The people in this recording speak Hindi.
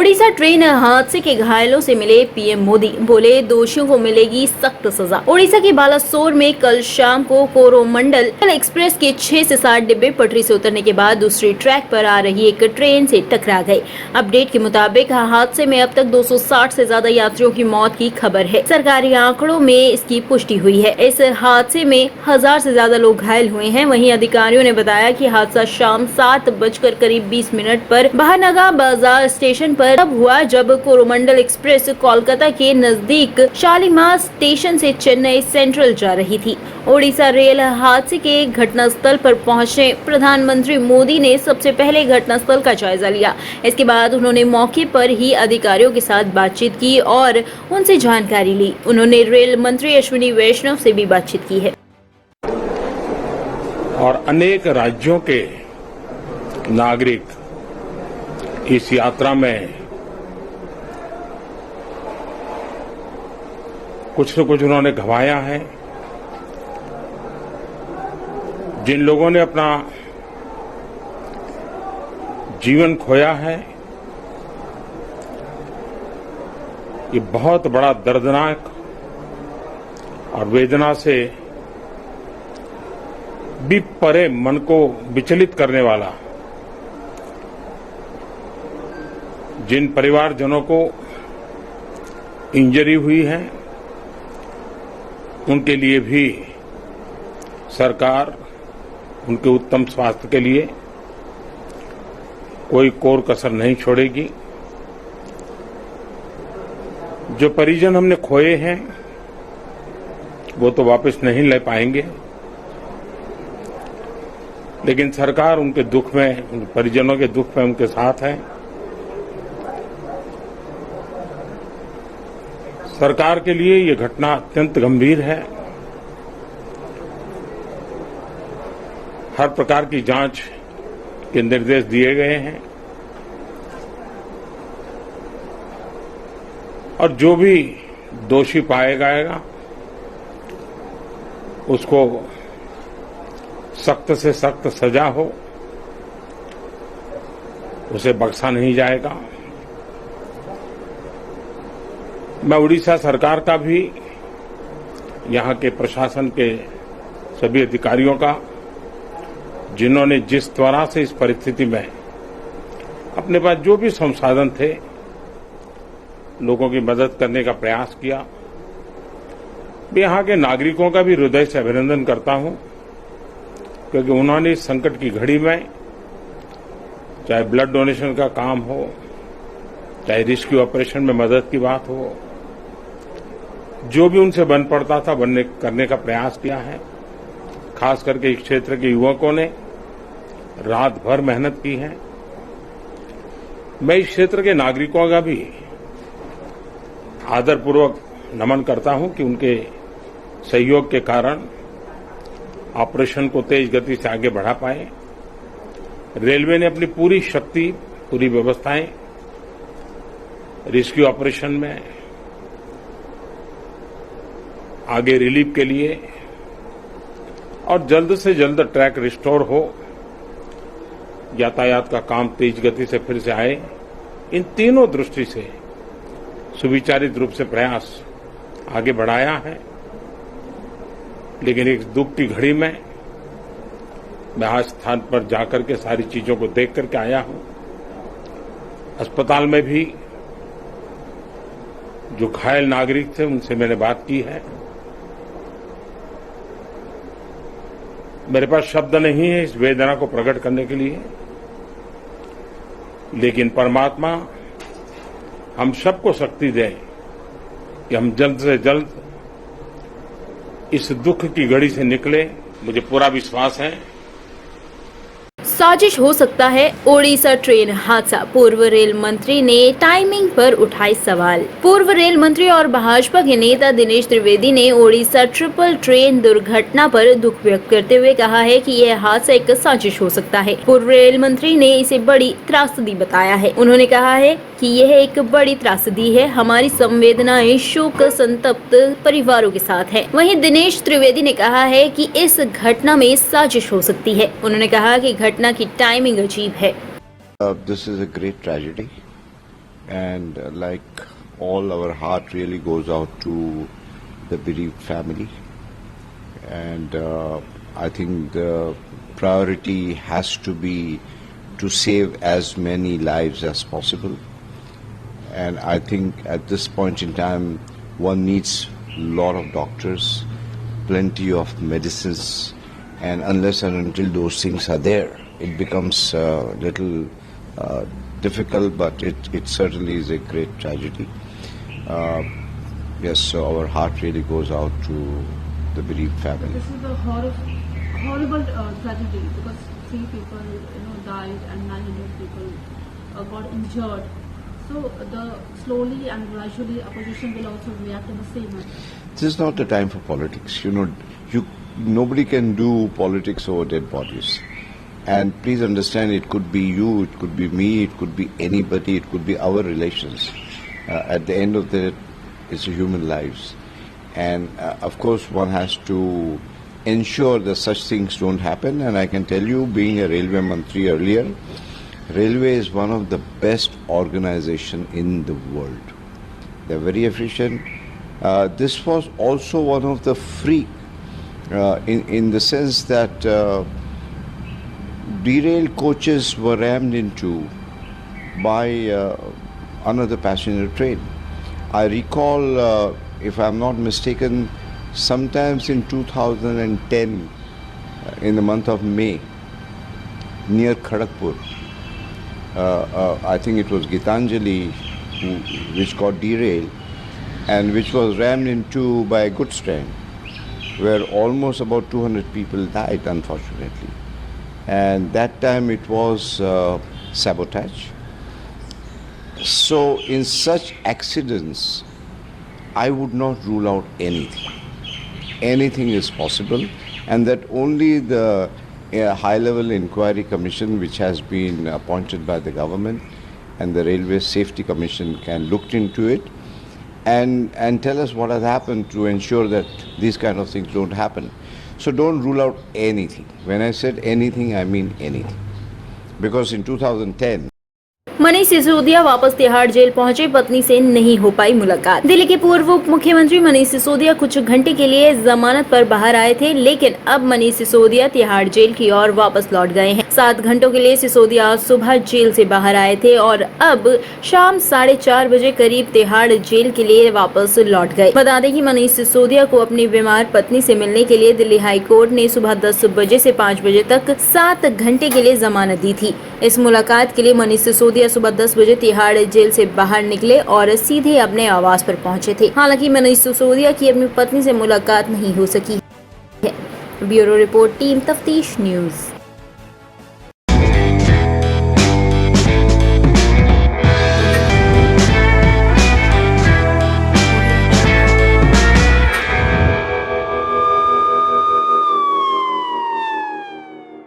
ओडिशा ट्रेन हादसे के घायलों से मिले पीएम मोदी, बोले दोषियों को मिलेगी सख्त सजा। ओडिशा के बालासोर में कल शाम को कोरोमंडल एक्सप्रेस के 6 से 7 डिब्बे पटरी से उतरने के बाद दूसरी ट्रैक पर आ रही एक ट्रेन से टकरा गए। अपडेट के मुताबिक हादसे में अब तक 260 से ज्यादा यात्रियों की मौत की खबर है। सरकारी आंकड़ों में इसकी पुष्टि हुई है। इस हादसे में 1000 से ज्यादा लोग घायल हुए हैं। वहीं अधिकारियों ने बताया कि हादसा शाम 7:20 पर बहानगा बाजार स्टेशन पर तब हुआ जब कोरोमंडल एक्सप्रेस कोलकाता के नजदीक शालीमार स्टेशन से चेन्नई सेंट्रल जा रही थी। ओडिशा रेल हादसे के घटनास्थल पर पहुंचे प्रधानमंत्री मोदी ने सबसे पहले घटनास्थल का जायजा लिया। इसके बाद उन्होंने मौके पर ही अधिकारियों के साथ बातचीत की और उनसे जानकारी ली। उन्होंने रेल मंत्री अश्विनी वैष्णव से भी बातचीत की है। और अनेक राज्यों के नागरिक इस यात्रा में कुछ न कुछ उन्होंने गंवाया है। जिन लोगों ने अपना जीवन खोया है, ये बहुत बड़ा दर्दनाक और वेदना से भी परे मन को विचलित करने वाला। जिन परिवारजनों को इंजरी हुई है, उनके लिए भी सरकार उनके उत्तम स्वास्थ्य के लिए कोई कोर कसर नहीं छोड़ेगी। जो परिजन हमने खोए हैं वो तो वापस नहीं ले पाएंगे, लेकिन सरकार उनके दुख में, उन परिजनों के दुख में उनके साथ है। सरकार के लिए ये घटना अत्यंत गंभीर है। हर प्रकार की जांच के निर्देश दिए गए हैं और जो भी दोषी पाया जाएगा उसको सख्त से सख्त सजा हो, उसे बख्शा नहीं जाएगा। मैं उड़ीसा सरकार का भी, यहां के प्रशासन के सभी अधिकारियों का, जिन्होंने जिस तरह से इस परिस्थिति में अपने पास जो भी संसाधन थे लोगों की मदद करने का प्रयास किया, मैं यहां के नागरिकों का भी हृदय से अभिनंदन करता हूं, क्योंकि उन्होंने इस संकट की घड़ी में, चाहे ब्लड डोनेशन का काम हो, चाहे रेस्क्यू ऑपरेशन में मदद की बात हो, जो भी उनसे बन पड़ता था करने का प्रयास किया है। खास करके इस क्षेत्र के युवकों ने रात भर मेहनत की है। मैं इस क्षेत्र के नागरिकों का भी आदरपूर्वक नमन करता हूं कि उनके सहयोग के कारण ऑपरेशन को तेज गति से आगे बढ़ा पाए। रेलवे ने अपनी पूरी शक्ति, पूरी व्यवस्थाएं रेस्क्यू ऑपरेशन में आगे रिलीफ के लिए और जल्द से जल्द ट्रैक रिस्टोर हो, यातायात का काम तेज गति से फिर से आए, इन तीनों दृष्टि से सुविचारित रूप से प्रयास आगे बढ़ाया है। लेकिन एक दुख की घड़ी में मैं आज स्थान पर जाकर के सारी चीजों को देख करके आया हूं। अस्पताल में भी जो घायल नागरिक थे उनसे मैंने बात की है। मेरे पास शब्द नहीं है इस वेदना को प्रकट करने के लिए, लेकिन परमात्मा हम सबको शक्ति दे कि हम जल्द से जल्द इस दुख की घड़ी से निकले। मुझे पूरा विश्वास है साजिश हो सकता है ओडिशा ट्रेन हादसा। पूर्व रेल मंत्री ने टाइमिंग पर उठाए सवाल। पूर्व रेल मंत्री और भाजपा के नेता दिनेश त्रिवेदी ने ओडिशा ट्रिपल ट्रेन दुर्घटना पर दुख व्यक्त करते हुए कहा है कि यह हादसा एक साजिश हो सकता है। पूर्व रेल मंत्री ने इसे बड़ी त्रासदी बताया है। उन्होंने कहा है कि यह एक बड़ी त्रासदी है। हमारी संवेदनाएं शोक संतप्त परिवारों के साथ है। वहीं दिनेश त्रिवेदी ने कहा है कि इस घटना में साजिश हो सकती है। उन्होंने कहा कि घटना की टाइमिंग अजीब है। This is a great tragedy and like all, our heart really goes out to the bereaved family, and I think the priority has to be to save as many lives as possible. And I think at this point in time, one needs a lot of doctors, plenty of medicines, and unless and until those things are there, it becomes a little difficult, but it certainly is a great tragedy. Yes, so our heart really goes out to the bereaved family. This is a horrible tragedy because 3 people, died and 900 people got injured. So the slowly and gradually opposition will also react in the same manner. This is not the time for politics. Nobody can do politics over dead bodies. And please understand, it could be you, it could be me, it could be anybody, it could be our relations. At the end of the day, it's human lives. And of course, one has to ensure that such things don't happen. And I can tell you, being a railway mantri earlier, Railway is one of the best organization in the world. They're very efficient. This was also one of the free, in the sense that derailed coaches were rammed into by another passenger train. I recall, if I'm not mistaken, sometimes in 2010, in the month of May, near Kharagpur, I think it was Gitanjali which got derailed and which was rammed into by a goods train, where almost about 200 people died, unfortunately. And that time it was sabotage. So in such accidents, I would not rule out anything. Anything is possible, and that only the high-level inquiry commission, which has been appointed by the government, and the Railway Safety Commission can look into it and tell us what has happened to ensure that these kind of things don't happen. So don't rule out anything. When I said anything, I mean anything. Because in 2010, Manish Sisodia वापस तिहाड़ जेल पहुंचे, पत्नी से नहीं हो पाई मुलाकात। दिल्ली के पूर्व उप मुख्यमंत्री मनीष सिसोदिया कुछ घंटे के लिए जमानत पर बाहर आए थे, लेकिन अब मनीष सिसोदिया तिहाड़ जेल की ओर वापस लौट गए हैं। 7 घंटों के लिए सिसोदिया आज सुबह जेल से बाहर आए थे और अब शाम 4:30 बजे करीब तिहाड़ जेल के लिए वापस लौट गए। बता दें कि मनीष सिसोदिया को अपनी बीमार पत्नी से मिलने के लिए दिल्ली हाई कोर्ट ने सुबह 10 बजे से 5 बजे तक 7 घंटे के लिए जमानत दी थी। इस मुलाकात के लिए मनीष सिसोदिया सुबह 10 बजे तिहाड़ जेल से बाहर निकले और सीधे अपने आवास पर पहुंचे थे। हालांकि मनीष सिसोदिया की अपनी पत्नी से मुलाकात नहीं हो सकी है। ब्यूरो रिपोर्ट, टीम तफ्तीश न्यूज।